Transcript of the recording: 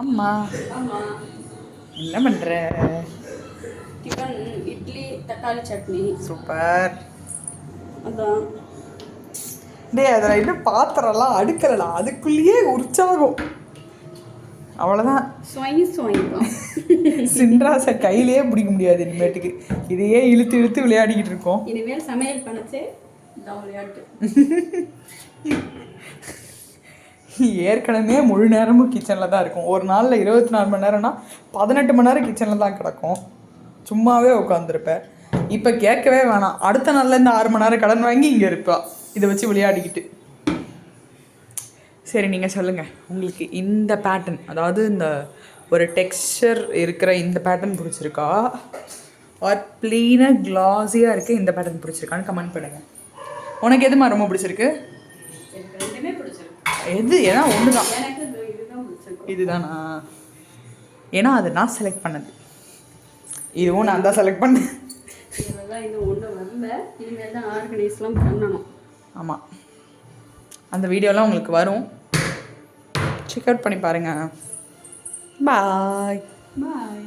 அம்மா ஆமாம். என்ன பண்ணுற? டிஃபன் இட்லி தக்காளி சட்னி. சூப்பர். அதான். டேய் அதில் இன்னும் பாத்திரம்லாம் அடுக்கலடா, அதுக்குள்ளேயே உற்சாகம். அவ்வளோதான். சுவாயிக்கும். சின்ராசை கையிலேயே பிடிக்க முடியாது இனிமேட்டுக்கு. இதையே இழுத்து இழுத்து விளையாடிக்கிட்டு இருக்கோம். இனிமேல் சமையல் பண்ணச்சே இதான் விளையாட்டு. ஏற்கனவே முழு நேரமும் கிச்சனில் தான் இருக்கும். ஒரு நாளில் 24 மணி நேரம்னா 18 மணி நேரம் கிச்சனில் தான் கிடக்கும். சும்மாவே உட்காந்துருப்பேன். இப்போ கேட்கவே வேணாம். அடுத்த நாளில் இந்த 6 மணி நேரம் கடன் வாங்கி இங்கே இருப்பா இதை வச்சு விளையாடிக்கிட்டு. சரி நீங்கள் சொல்லுங்கள், உங்களுக்கு இந்த பேட்டர்ன், அதாவது இந்த ஒரு டெக்ஸ்சர் இருக்கிற இந்த பேட்டர்ன் பிடிச்சிருக்கா, ஆர் ப்ளீனாக க்ளாஸியாக இருக்க இந்த பேட்டர்ன் பிடிச்சிருக்கான்னு கமெண்ட் பண்ணுங்கள். உனக்கு எதுமா ரொம்ப பிடிச்சிருக்கு? ரெண்டுமே பிடிச்சிருக்கு. எது? ஏன்னா ஒன்று தான். எனக்கு இதுதான் பிடிச்சிருக்கு. இதுதானா? ஏன்னா அது நான் செலக்ட் பண்ணது, இதுவும் நான் தான் செலக்ட் பண்ணேன். இதெல்லாம் இன்னும் ஒன்றும் வரல. இனிமேல் தான் ஆர்கனைஸ்லாம் பண்ணணும். ஆமாம், அந்த வீடியோலாம் உங்களுக்கு வரும், செக் அவுட் பண்ணி பாருங்கள். பாய். பாய்.